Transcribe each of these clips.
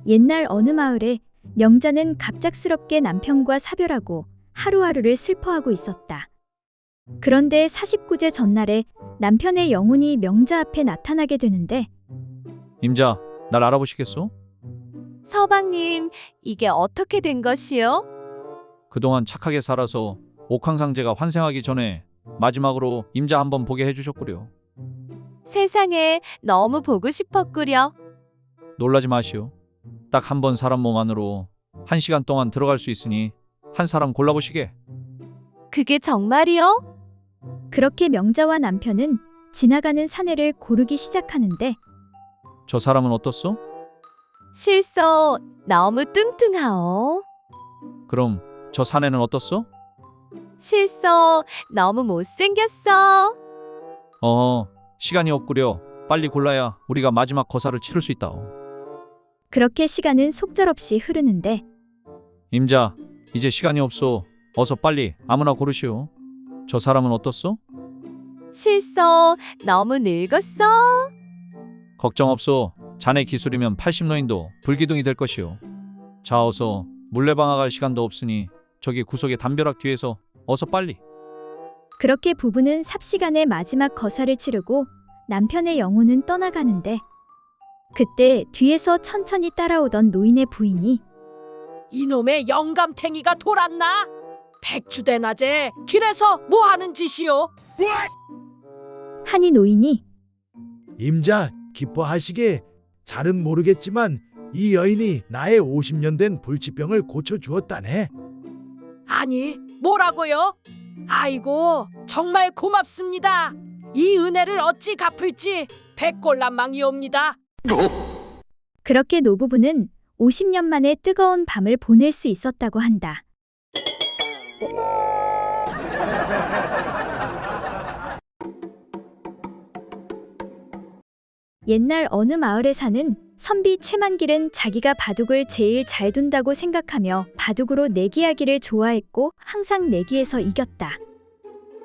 옛날 어느 마을에 명자는 갑작스럽게 남편과 사별하고 하루하루를 슬퍼하고 있었다. 그런데 49제 전날에 남편의 영혼이 명자 앞에 나타나게 되는데 임자, 날 알아보시겠소? 서방님, 이게 어떻게 된 것이요? 그동안 착하게 살아서 옥황상제가 환생하기 전에 마지막으로 임자 한번 보게 해주셨구려. 세상에 너무 보고 싶었구려. 놀라지 마시오. 딱 한 번 사람 몸 안으로 1시간 동안 들어갈 수 있으니 한 사람 골라보시게. 그게 정말이요? 그렇게 명자와 남편은 지나가는 사내를 고르기 시작하는데 저 사람은 어떻소? 실소 너무 뚱뚱하오. 그럼 저 사내는 어떻소? 실소 너무 못생겼어. 시간이 없구려. 빨리 골라야 우리가 마지막 거사를 치를 수 있다오. 그렇게 시간은 속절없이 흐르는데 임자, 이제 시간이 없소. 어서 빨리 아무나 고르시오. 저 사람은 어떻소? 실소 너무 늙었어. 걱정 없소. 자네 기술이면 80노인도 불기둥이 될 것이오. 자, 어서 물레방아 갈 시간도 없으니 저기 구석의 담벼락 뒤에서 어서 빨리. 그렇게 부부는 삽시간에 마지막 거사를 치르고 남편의 영혼은 떠나가는데 그때 뒤에서 천천히 따라오던 노인의 부인이 이놈의 영감탱이가 돌았나? 백주대낮에 길에서 뭐하는 짓이오? 하니 노인이 임자 기뻐하시게 잘은 모르겠지만 이 여인이 나의 50년 된 불치병을 고쳐주었다네. 아니, 뭐라고요? 아이고, 정말 고맙습니다. 이 은혜를 어찌 갚을지 백골난망이옵니다. 그렇게 노부부는 50년 만에 뜨거운 밤을 보낼 수 있었다고 한다. 옛날 어느 마을에 사는 선비 최만길은 자기가 바둑을 제일 잘 둔다고 생각하며 바둑으로 내기하기를 좋아했고 항상 내기에서 이겼다.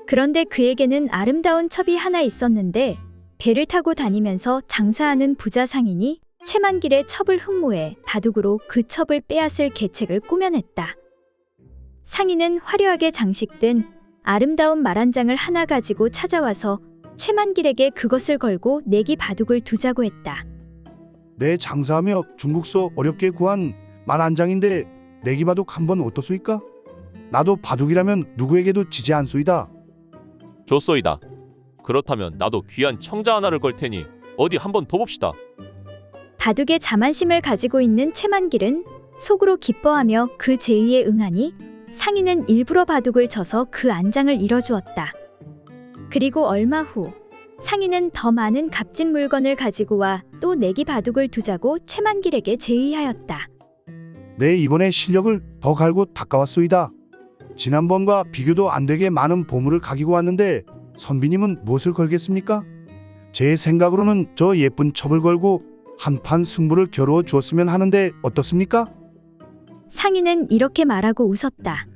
그런데 그에게는 아름다운 첩이 하나 있었는데 배를 타고 다니면서 장사하는 부자 상인이 최만길의 첩을 흠모해 바둑으로 그 첩을 빼앗을 계책을 꾸며냈다. 상인은 화려하게 장식된 아름다운 말 한 장을 하나 가지고 찾아와서 최만길에게 그것을 걸고 내기 바둑을 두자고 했다. 내 장사하며 중국서 어렵게 구한 말 한 장인데 내기 바둑 한번 어떻소이까? 나도 바둑이라면 누구에게도 지지 않소이다. 좋소이다. 그렇다면 나도 귀한 청자 하나를 걸 테니 어디 한번 더 봅시다. 바둑에 자만심을 가지고 있는 최만길은 속으로 기뻐하며 그 제의에 응하니 상인은 일부러 바둑을 져서 그 안장을 잃어주었다. 그리고 얼마 후 상인은 더 많은 값진 물건을 가지고 와 또 내기 바둑을 두자고 최만길에게 제의하였다. 내 이번에 실력을 더 갈고 닦아왔소이다. 지난번과 비교도 안 되게 많은 보물을 가지고 왔는데 선비님은 무엇을 걸겠습니까? 제 생각으로는 저 예쁜 첩을 걸고 한판 승부를 겨루어 주었으면 하는데 어떻습니까? 상인은 이렇게 말하고 웃었다.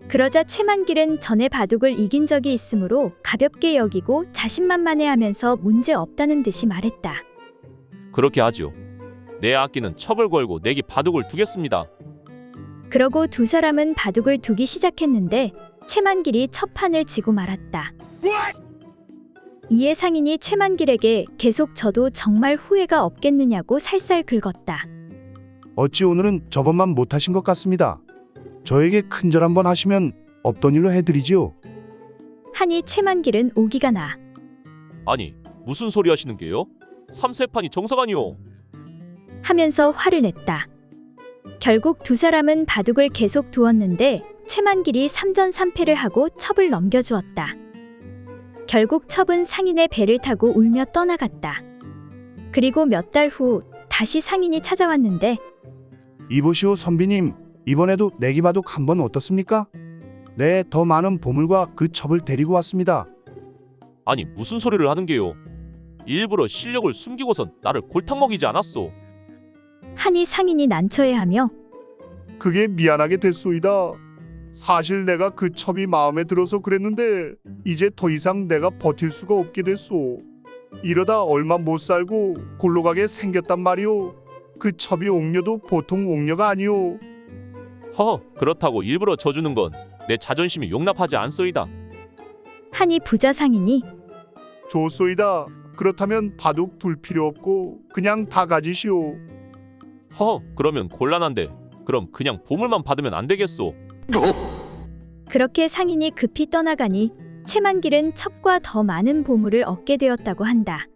그러자 최만길은 전에 바둑을 이긴 적이 있으므로 가볍게 여기고 자신만만해하면서 문제 없다는 듯이 말했다. 그렇게 하지요. 내 아끼는 첩을 걸고 내기 바둑을 두겠습니다. 그러고 두 사람은 바둑을 두기 시작했는데 최만길이 첫 판을 지고 말았다. 이에 상인이 최만길에게 계속 져도 정말 후회가 없겠느냐고 살살 긁었다. 어찌 오늘은 저번만 못하신 것 같습니다. 저에게 큰절 한번 하시면 없던 일로 해드리지요. 하니 최만길은 오기가 나. 아니, 무슨 소리 하시는 게요? 3세판이 정석아니오. 하면서 화를 냈다. 결국 두 사람은 바둑을 계속 두었는데 최만길이 3전 3패를 하고 첩을 넘겨주었다. 결국 첩은 상인의 배를 타고 울며 떠나갔다. 그리고 몇 달 후 다시 상인이 찾아왔는데 이보시오 선비님, 이번에도 내기 바둑 한번 어떻습니까? 네, 더 많은 보물과 그 첩을 데리고 왔습니다. 아니, 무슨 소리를 하는 게요? 일부러 실력을 숨기고선 나를 골탕 먹이지 않았소. 하니 상인이 난처해하며 그게 미안하게 됐소이다. 사실 내가 그 첩이 마음에 들어서 그랬는데 이제 더 이상 내가 버틸 수가 없게 됐소. 이러다 얼마 못 살고 골로 가게 생겼단 말이오. 그 첩이 옥녀도 보통 옥녀가 아니오. 허, 그렇다고 일부러 져주는 건 내 자존심이 용납하지 않소이다. 하니 부자 상인이 좋소이다. 그렇다면 바둑 둘 필요 없고 그냥 다 가지시오. 허, 그러면 곤란한데. 그럼 그냥 보물만 받으면 안 되겠소? 그렇게 상인이 급히 떠나가니 최만길은 첩과 더 많은 보물을 얻게 되었다고 한다.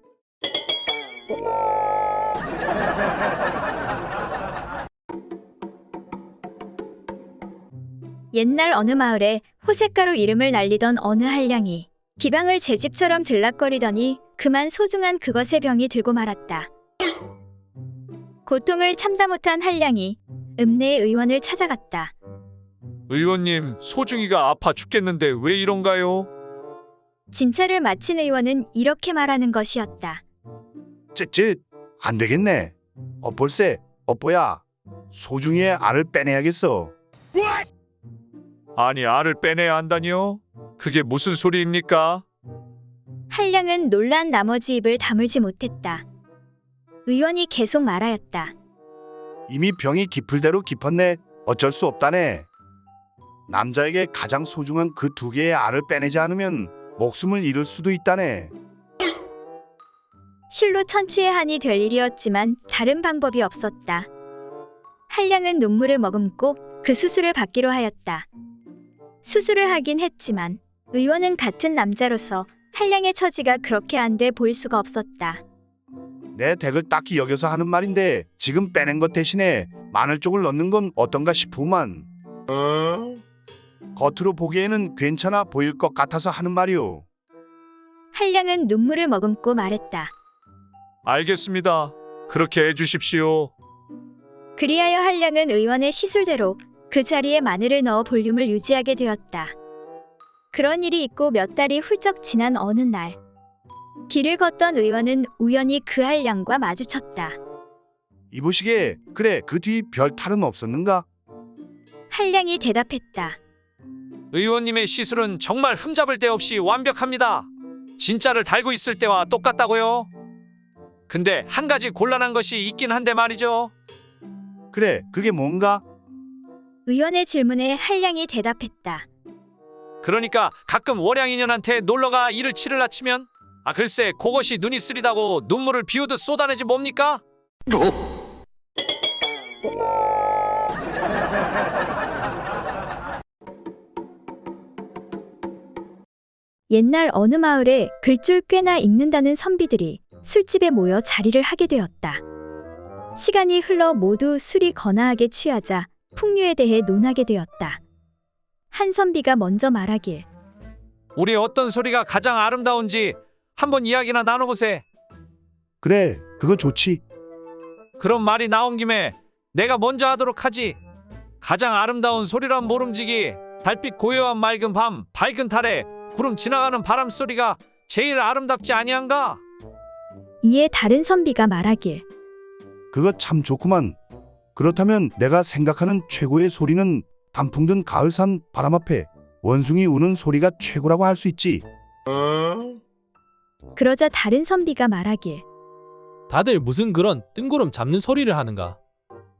옛날 어느 마을에 호색가루 이름을 날리던 어느 한량이 기방을 제 집처럼 들락거리더니 그만 소중한 그것의 병이 들고 말았다. 고통을 참다 못한 한량이 읍내의 의원을 찾아갔다. 의원님, 소중이가 아파 죽겠는데 왜 이런가요? 진찰을 마친 의원은 이렇게 말하는 것이었다. 쯧쯧 안 되겠네. 어볼세 어뽀야. 소중이의 알을 빼내야겠어. 아니, 알을 빼내야 한다니요? 그게 무슨 소리입니까? 한량은 놀란 나머지 입을 다물지 못했다. 의원이 계속 말하였다. 이미 병이 깊을 대로 깊었네. 어쩔 수 없다네. 남자에게 가장 소중한 그 두 개의 알을 빼내지 않으면 목숨을 잃을 수도 있다네. 실로 천추의 한이 될 일이었지만 다른 방법이 없었다. 한량은 눈물을 머금고 그 수술을 받기로 하였다. 수술을 하긴 했지만 의원은 같은 남자로서 한량의 처지가 그렇게 안 돼 보일 수가 없었다. 내 덱을 딱히 여겨서 하는 말인데 지금 빼낸 것 대신에 마늘 쪽을 넣는 건 어떤가 싶으만. 겉으로 보기에는 괜찮아 보일 것 같아서 하는 말이오. 한량은 눈물을 머금고 말했다. 알겠습니다. 그렇게 해주십시오. 그리하여 한량은 의원의 시술대로 그 자리에 마늘을 넣어 볼륨을 유지하게 되었다. 그런 일이 있고 몇 달이 훌쩍 지난 어느 날 길을 걷던 의원은 우연히 그 한량과 마주쳤다. 이보시게 그래 그 뒤 별 탈은 없었는가? 한량이 대답했다. 의원님의 시술은 정말 흠잡을 데 없이 완벽합니다. 진짜를 달고 있을 때와 똑같다고요. 근데 한 가지 곤란한 것이 있긴 한데 말이죠. 그래 그게 뭔가? 의원의 질문에 한량이 대답했다. 그러니까 가끔 월양인연한테 놀러가 일을 치를라 치면 글쎄 그것이 눈이 쓰리다고 눈물을 비우듯 쏟아내지 뭡니까? 옛날 어느 마을에 글줄 꽤나 읽는다는 선비들이 술집에 모여 자리를 하게 되었다. 시간이 흘러 모두 술이 거나하게 취하자 풍류에 대해 논하게 되었다. 한 선비가 먼저 말하길. 우리 어떤 소리가 가장 아름다운지 한번 이야기나 나눠보세. 그래 그거 좋지. 그런 말이 나온 김에 내가 먼저 하도록 하지. 가장 아름다운 소리란 모름지기 달빛 고요한 맑은 밤 밝은 달에 구름 지나가는 바람 소리가 제일 아름답지 아니한가? 이에 다른 선비가 말하길. 그거 참 좋구만. 그렇다면 내가 생각하는 최고의 소리는 단풍 든 가을산 바람 앞에 원숭이 우는 소리가 최고라고 할 수 있지. 그러자 다른 선비가 말하길. 다들 무슨 그런 뜬구름 잡는 소리를 하는가?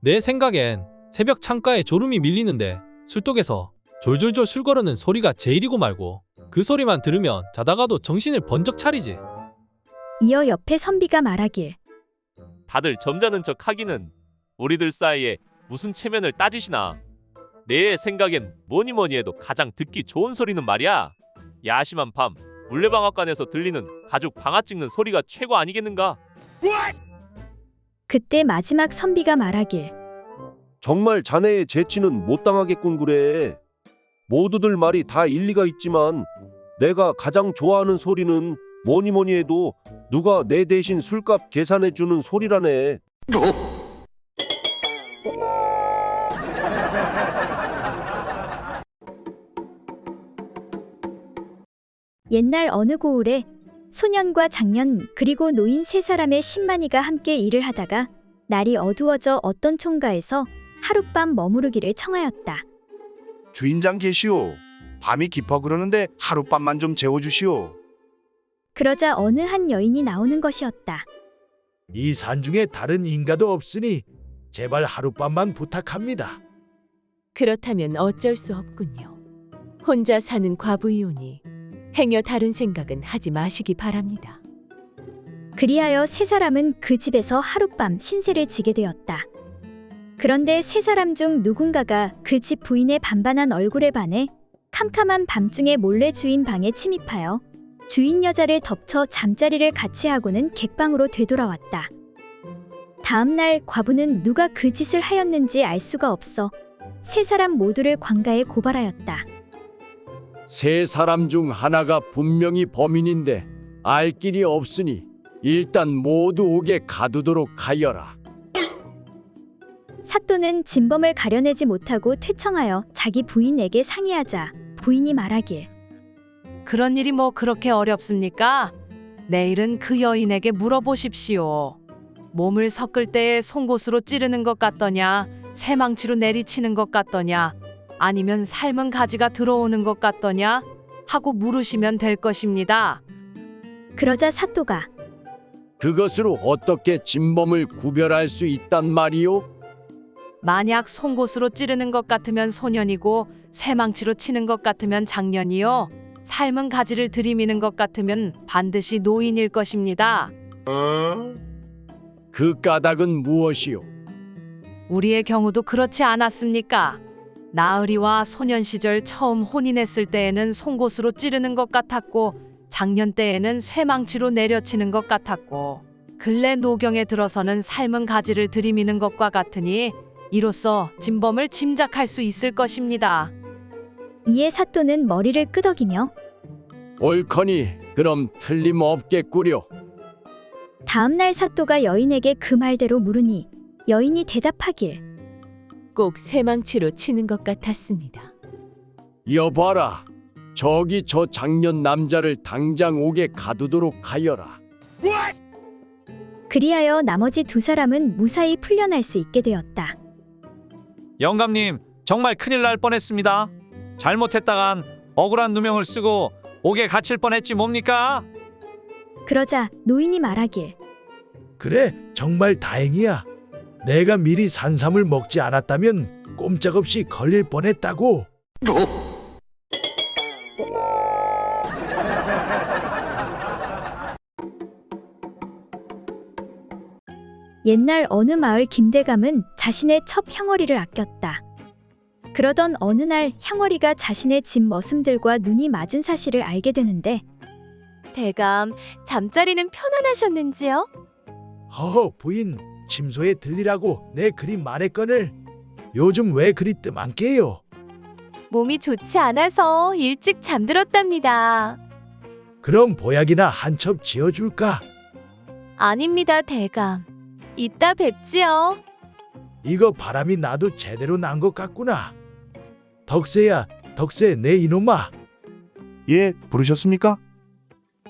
내 생각엔 새벽 창가에 졸음이 밀리는데 술독에서 졸졸졸 술 거르는 소리가 제일이고 말고 그 소리만 들으면 자다가도 정신을 번쩍 차리지. 이어 옆에 선비가 말하길. 다들 점잖은 척 하기는 우리들 사이에 무슨 체면을 따지시나. 내 생각엔 뭐니 뭐니 해도 가장 듣기 좋은 소리는 말이야. 야심한 밤 물레방앗간에서 들리는 가죽 방아 찍는 소리가 최고 아니겠는가? 그때 마지막 선비가 말하길. 정말 자네의 재치는 못 당하겠군 그래. 모두들 말이 다 일리가 있지만 내가 가장 좋아하는 소리는 뭐니 뭐니 해도 누가 내 대신 술값 계산해 주는 소리라네. 옛날 어느 고을에 소년과 장년 그리고 노인 세 사람의 10만이가 함께 일을 하다가 날이 어두워져 어떤 총가에서 하룻밤 머무르기를 청하였다. 주인장 계시오. 밤이 깊어 그러는데 하룻밤만 좀 재워주시오. 그러자 어느 한 여인이 나오는 것이었다. 이 산중에 다른 인가도 없으니 제발 하룻밤만 부탁합니다. 그렇다면 어쩔 수 없군요. 혼자 사는 과부이오니 행여 다른 생각은 하지 마시기 바랍니다. 그리하여 세 사람은 그 집에서 하룻밤 신세를 지게 되었다. 그런데 세 사람 중 누군가가 그 집 부인의 반반한 얼굴에 반해 캄캄한 밤중에 몰래 주인 방에 침입하여 주인 여자를 덮쳐 잠자리를 같이 하고는 객방으로 되돌아왔다. 다음 날 과부는 누가 그 짓을 하였는지 알 수가 없어 세 사람 모두를 관가에 고발하였다. 세 사람 중 하나가 분명히 범인인데 알 길이 없으니 일단 모두 옥에 가두도록 하여라. 사또는 진범을 가려내지 못하고 퇴청하여 자기 부인에게 상의하자 부인이 말하길 그런 일이 뭐 그렇게 어렵습니까? 내일은 그 여인에게 물어보십시오. 몸을 섞을 때에 송곳으로 찌르는 것 같더냐, 쇠망치로 내리치는 것 같더냐, 아니면 삶은 가지가 들어오는 것 같더냐 하고 물으시면 될 것입니다. 그러자 사또가 그것으로 어떻게 진범을 구별할 수 있단 말이오? 만약 송곳으로 찌르는 것 같으면 소년이고 쇠망치로 치는 것 같으면 장년이요. 삶은 가지를 들이미는 것 같으면 반드시 노인일 것입니다. 그 까닭은 무엇이오? 우리의 경우도 그렇지 않았습니까? 나으리와 소년 시절 처음 혼인했을 때에는 송곳으로 찌르는 것 같았고 장년 때에는 쇠망치로 내려치는 것 같았고 근래 노경에 들어서는 삶은 가지를 들이미는 것과 같으니 이로써 진범을 짐작할 수 있을 것입니다. 이에 사또는 머리를 끄덕이며 옳거니 그럼 틀림없겠구려. 다음 날 사또가 여인에게 그 말대로 물으니 여인이 대답하길 꼭 쇠망치로 치는 것 같았습니다. 여봐라. 저기 저 장년 남자를 당장 옥에 가두도록 하여라. 그리하여 나머지 두 사람은 무사히 풀려날 수 있게 되었다. 영감님, 정말 큰일 날 뻔했습니다. 잘못했다간 억울한 누명을 쓰고 옥에 갇힐 뻔했지 뭡니까? 그러자 노인이 말하길 그래, 정말 다행이야. 내가 미리 산삼을 먹지 않았다면 꼼짝없이 걸릴 뻔했다고. 옛날 어느 마을 김대감은 자신의 첩 향어리를 아꼈다. 그러던 어느 날 향어리가 자신의 집 머슴들과 눈이 맞은 사실을 알게 되는데 대감, 잠자리는 편안하셨는지요? 허허, 부인, 침소에 들리라고 내 그리 말했거늘. 요즘 왜 그리 뜸안게요? 몸이 좋지 않아서 일찍 잠들었답니다. 그럼 보약이나 한 첩 지어줄까? 아닙니다, 대감. 이따 뵙지요. 이거 바람이 나도 제대로 난 것 같구나. 덕세야, 덕세 내 이놈아. 예, 부르셨습니까?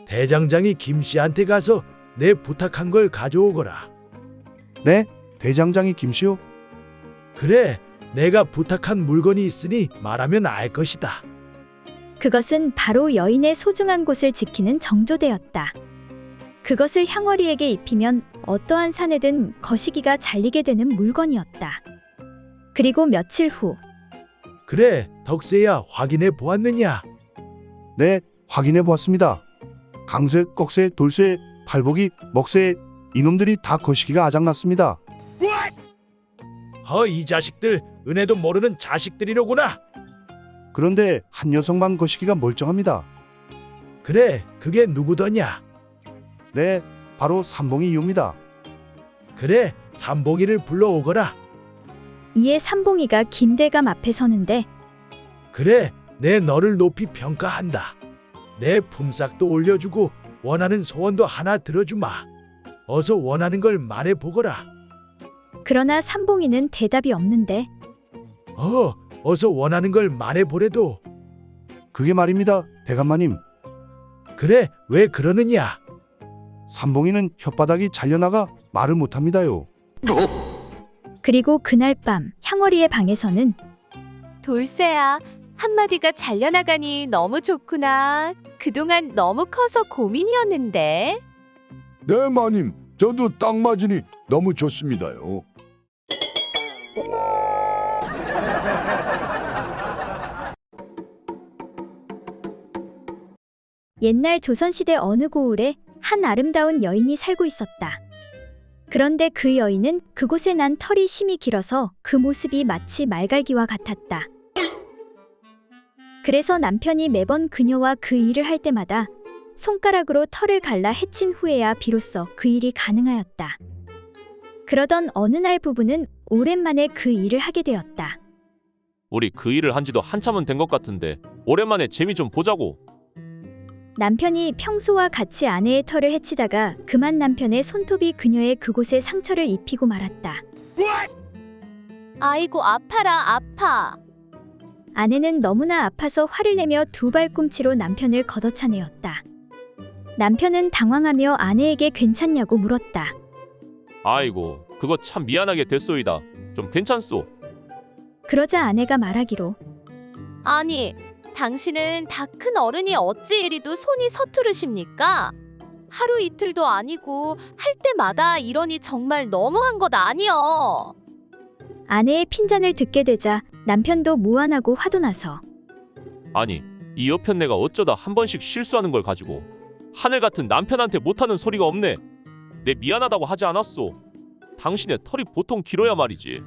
대장장이 김씨한테 가서 내 부탁한 걸 가져오거라. 네, 대장장이 김씨요. 그래, 내가 부탁한 물건이 있으니 말하면 알 것이다. 그것은 바로 여인의 소중한 곳을 지키는 정조대였다. 그것을 향어리에게 입히면 어떠한 사내든 거시기가 잘리게 되는 물건이었다. 그리고 며칠 후 그래, 덕세야 확인해 보았느냐? 네, 확인해 보았습니다. 강쇠, 꺽쇠, 돌쇠, 팔복이, 먹쇠 이놈들이 다 거시기가 아작났습니다. 이 자식들 은혜도 모르는 자식들이로구나. 그런데 한 녀석만 거시기가 멀쩡합니다. 그래, 그게 누구더냐? 네, 바로 삼봉이 이유입니다. 그래, 삼봉이를 불러오거라. 이에 삼봉이가 김대감 앞에 서는데 그래, 내 너를 높이 평가한다. 내 품삯도 올려주고 원하는 소원도 하나 들어주마. 어서 원하는 걸 말해보거라. 그러나 삼봉이는 대답이 없는데 어서 원하는 걸 말해보래도. 그게 말입니다, 대감마님. 그래, 왜 그러느냐? 삼봉이는 혓바닥이 잘려나가 말을 못합니다요. 그리고 그날 밤 향어리의 방에서는 돌쇠야, 한마디가 잘려나가니 너무 좋구나. 그동안 너무 커서 고민이었는데. 네, 마님. 저도 딱 맞으니 너무 좋습니다요. 옛날 조선시대 어느 고을에 한 아름다운 여인이 살고 있었다. 그런데 그 여인은 그곳에 난 털이 심이 길어서 그 모습이 마치 말갈기와 같았다. 그래서 남편이 매번 그녀와 그 일을 할 때마다 손가락으로 털을 갈라 해친 후에야 비로소 그 일이 가능하였다. 그러던 어느 날 부부는 오랜만에 그 일을 하게 되었다. 우리 그 일을 한 지도 한참은 된 것 같은데 오랜만에 재미 좀 보자고. 남편이 평소와 같이 아내의 털을 해치다가 그만 남편의 손톱이 그녀의 그곳에 상처를 입히고 말았다. 아이고 아파라 아파. 아내는 너무나 아파서 화를 내며 두 발꿈치로 남편을 걷어차내었다. 남편은 당황하며 아내에게 괜찮냐고 물었다. 아이고 그거 참 미안하게 됐소이다. 좀 괜찮소? 그러자 아내가 말하기로 아니 당신은 다 큰 어른이 어찌 이리도 손이 서투르십니까? 하루 이틀도 아니고 할 때마다 이러니 정말 너무한 것 아니여. 아내의 핀잔을 듣게 되자 남편도 무안하고 화도 나서 아니 이 여편 내가 어쩌다 한 번씩 실수하는 걸 가지고 하늘 같은 남편한테 못하는 소리가 없네. 내 미안하다고 하지 않았소. 당신의 털이 보통 길어야 말이지.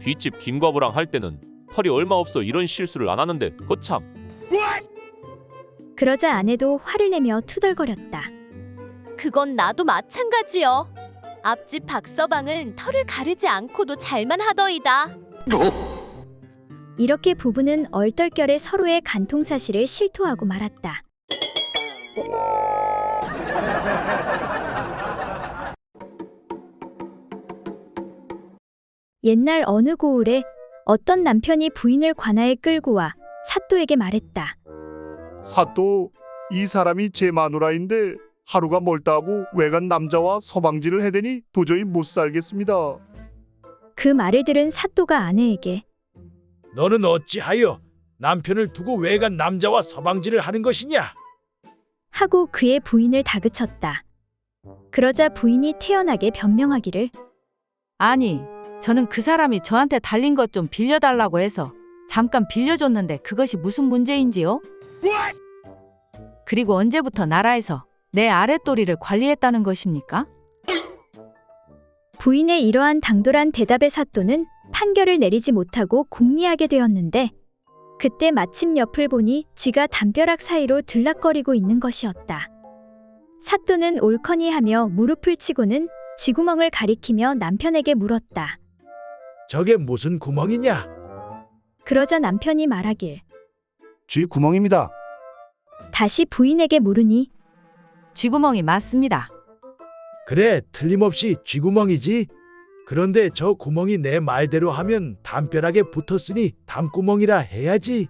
뒷집 김과부랑 할 때는 털이 얼마 없어 이런 실수를 안 하는데 거참. 그러자 아내도 화를 내며 투덜거렸다. 그건 나도 마찬가지여. 앞집 박서방은 털을 가르지 않고도 잘만 하더이다. 이렇게 부부는 얼떨결에 서로의 간통 사실을 실토하고 말았다. 옛날 어느 고을에 어떤 남편이 부인을 관아에 끌고 와 사또에게 말했다. 사또, 이 사람이 제 마누라인데 하루가 멀다고 외간 남자와 서방질을 해대니 도저히 못 살겠습니다. 그 말을 들은 사또가 아내에게 너는 어찌하여 남편을 두고 외간 남자와 서방질을 하는 것이냐? 하고 그의 부인을 다그쳤다. 그러자 부인이 태연하게 변명하기를 아니, 저는 그 사람이 저한테 달린 것 좀 빌려달라고 해서 잠깐 빌려줬는데 그것이 무슨 문제인지요? 그리고 언제부터 나라에서 내 아랫도리를 관리했다는 것입니까? 부인의 이러한 당돌한 대답에 사또는 판결을 내리지 못하고 궁리하게 되었는데 그때 마침 옆을 보니 쥐가 담벼락 사이로 들락거리고 있는 것이었다. 사또는 옳거니 하며 무릎을 치고는 쥐구멍을 가리키며 남편에게 물었다. 저게 무슨 구멍이냐? 그러자 남편이 말하길 쥐 구멍입니다. 다시 부인에게 물으니 쥐구멍이 맞습니다. 그래, 틀림없이 쥐구멍이지. 그런데 저 구멍이 내 말대로 하면 담벼락에 붙었으니 담구멍이라 해야지.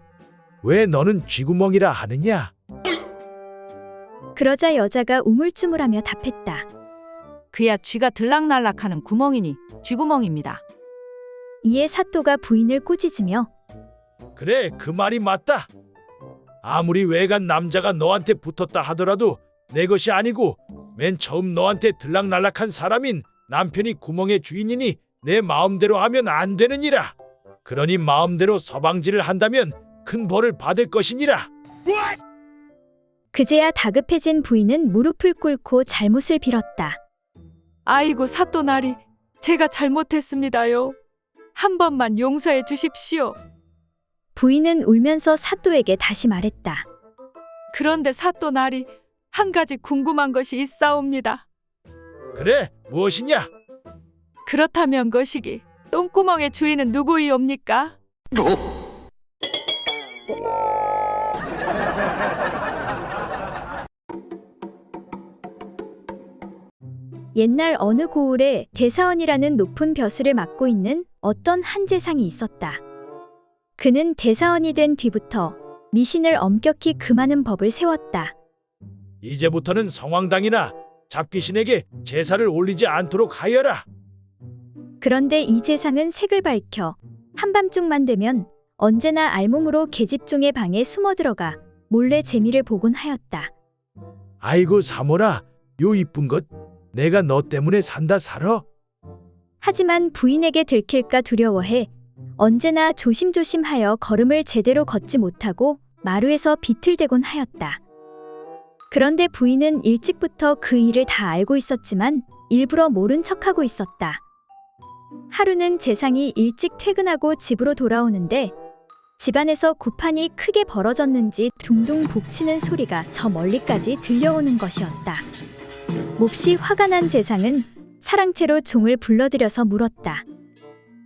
왜 너는 쥐구멍이라 하느냐? 그러자 여자가 우물쭈물하며 답했다. 그야 쥐가 들락날락하는 구멍이니 쥐구멍입니다. 이에 사또가 부인을 꾸짖으며 그래, 그 말이 맞다. 아무리 외간 남자가 너한테 붙었다 하더라도 내 것이 아니고 맨 처음 너한테 들락날락한 사람인 남편이 구멍의 주인이니 내 마음대로 하면 안 되느니라. 그러니 마음대로 서방질을 한다면 큰 벌을 받을 것이니라. 그제야 다급해진 부인은 무릎을 꿇고 잘못을 빌었다. 아이고 사또나리, 제가 잘못했습니다요. 한 번만 용서해 주십시오. 부인은 울면서 사또에게 다시 말했다. 그런데 사또나리, 한 가지 궁금한 것이 있사옵니다. 그래, 무엇이냐? 그렇다면 거시기 똥구멍의 주인은 누구이옵니까? 옛날 어느 고을에 대사원이라는 높은 벼슬을 맡고 있는 어떤 한 재상이 있었다. 그는 대사원이 된 뒤부터 미신을 엄격히 금하는 법을 세웠다. 이제부터는 성황당이나 잡귀신에게 제사를 올리지 않도록 하여라. 그런데 이 재상은 색을 밝혀 한밤중만 되면 언제나 알몸으로 계집종의 방에 숨어 들어가 몰래 재미를 보곤 하였다. 아이고 사모라, 요 이쁜 것 내가 너 때문에 산다 살아. 하지만 부인에게 들킬까 두려워해 언제나 조심조심하여 걸음을 제대로 걷지 못하고 마루에서 비틀대곤 하였다. 그런데 부인은 일찍부터 그 일을 다 알고 있었지만 일부러 모른 척하고 있었다. 하루는 재상이 일찍 퇴근하고 집으로 돌아오는데 집안에서 구판이 크게 벌어졌는지 둥둥 복치는 소리가 저 멀리까지 들려오는 것이었다. 몹시 화가 난 재상은 사랑채로 종을 불러들여서 물었다.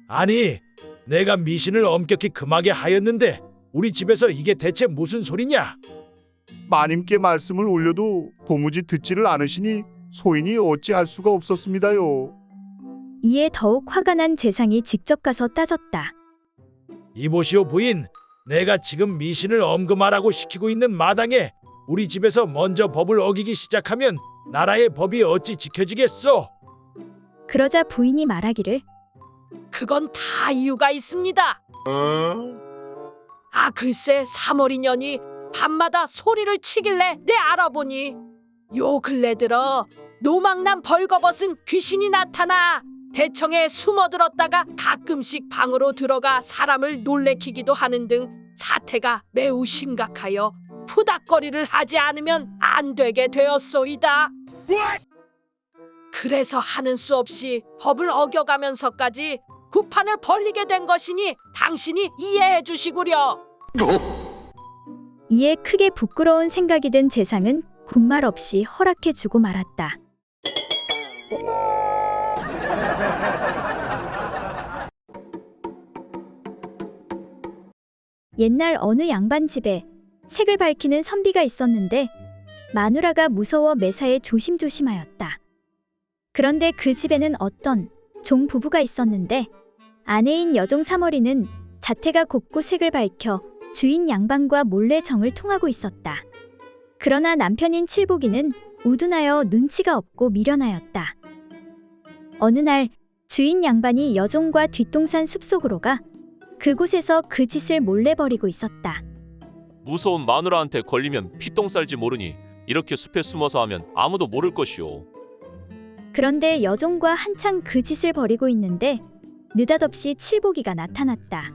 아니, 내가 미신을 엄격히 금하게 하였는데 우리 집에서 이게 대체 무슨 소리냐? 마님께 말씀을 올려도 도무지 듣지를 않으시니 소인이 어찌할 수가 없었습니다요. 이에 더욱 화가 난 재상이 직접 가서 따졌다. 이보시오 부인, 내가 지금 미신을 엄금하라고 시키고 있는 마당에 우리 집에서 먼저 법을 어기기 시작하면 나라의 법이 어찌 지켜지겠소? 그러자 부인이 말하기를 그건 다 이유가 있습니다. 글쎄 3월 년이 밤마다 소리를 치길래 내 알아보니 요 근래 들어 노망난 벌거벗은 귀신이 나타나 대청에 숨어들었다가 가끔씩 방으로 들어가 사람을 놀래키기도 하는 등 사태가 매우 심각하여 푸닥거리를 하지 않으면 안 되게 되었소이다. 그래서 하는 수 없이 법을 어겨가면서까지 구판을 벌리게 된 것이니 당신이 이해해 주시구려. 이에 크게 부끄러운 생각이 든 재상은 군말 없이 허락해 주고 말았다. 옛날 어느 양반 집에 색을 밝히는 선비가 있었는데 마누라가 무서워 매사에 조심조심하였다. 그런데 그 집에는 어떤 종 부부가 있었는데 아내인 여종 사머리는 자태가 곱고 색을 밝혀 주인 양반과 몰래 정을 통하고 있었다. 그러나 남편인 칠복이는 우둔하여 눈치가 없고 미련하였다. 어느 날 주인 양반이 여종과 뒷동산 숲속으로 가 그곳에서 그 짓을 몰래 벌이고 있었다. 무서운 마누라한테 걸리면 피똥 쌀지 모르니 이렇게 숲에 숨어서 하면 아무도 모를 것이오. 그런데 여종과 한창 그 짓을 벌이고 있는데 느닷없이 칠복이가 나타났다.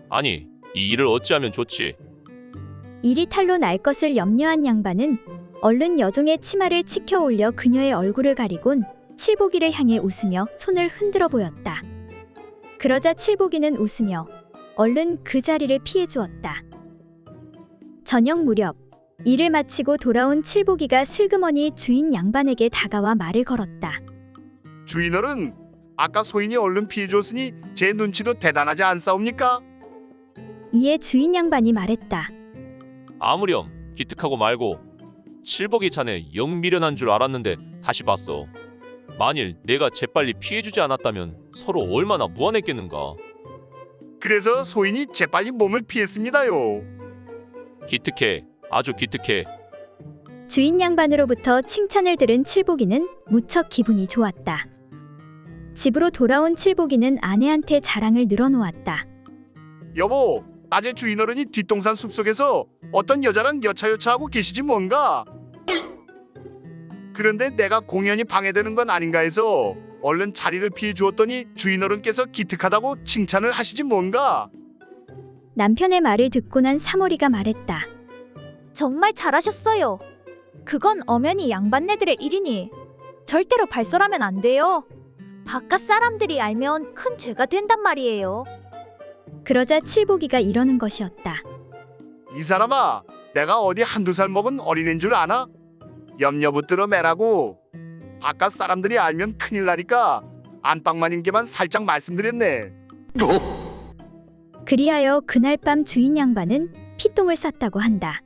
아니, 이 일을 어찌하면 좋지? 일이 탈로 날 것을 염려한 양반은 얼른 여종의 치마를 치켜 올려 그녀의 얼굴을 가리곤 칠복이를 향해 웃으며 손을 흔들어 보였다. 그러자 칠복이는 웃으며 얼른 그 자리를 피해 주었다. 저녁 무렵 일을 마치고 돌아온 칠복이가 슬그머니 주인 양반에게 다가와 말을 걸었다. 주인어른, 아까 소인이 얼른 피해줬으니 제 눈치도 대단하지 않사옵니까? 이에 주인 양반이 말했다. 아무렴 기특하고 말고 칠복이 자네 영 미련한 줄 알았는데 다시 봤어. 만일 내가 재빨리 피해주지 않았다면 서로 얼마나 무안했겠는가. 그래서 소인이 재빨리 몸을 피했습니다요. 기특해, 아주 기특해. 주인 양반으로부터 칭찬을 들은 칠복이는 무척 기분이 좋았다. 집으로 돌아온 칠복이는 아내한테 자랑을 늘어놓았다. 여보, 낮에 주인어른이 뒷동산 숲속에서 어떤 여자랑 여차여차하고 계시지 뭔가. 그런데 내가 공연히 방해되는 건 아닌가 해서 얼른 자리를 피해 주었더니 주인어른께서 기특하다고 칭찬을 하시지 뭔가. 남편의 말을 듣고 난 사모리가 말했다. 정말 잘하셨어요. 그건 엄연히 양반네들의 일이니 절대로 발설하면 안 돼요. 바깥 사람들이 알면 큰 죄가 된단 말이에요. 그러자 칠복이가 이러는 것이었다. 이 사람아, 내가 어디 한두 살 먹은 어린애인 줄 아나? 염려 붙들어 매라고. 바깥 사람들이 알면 큰일 나니까 안방마님께만 살짝 말씀드렸네. 그리하여 그날 밤 주인 양반은 피똥을 쌌다고 한다.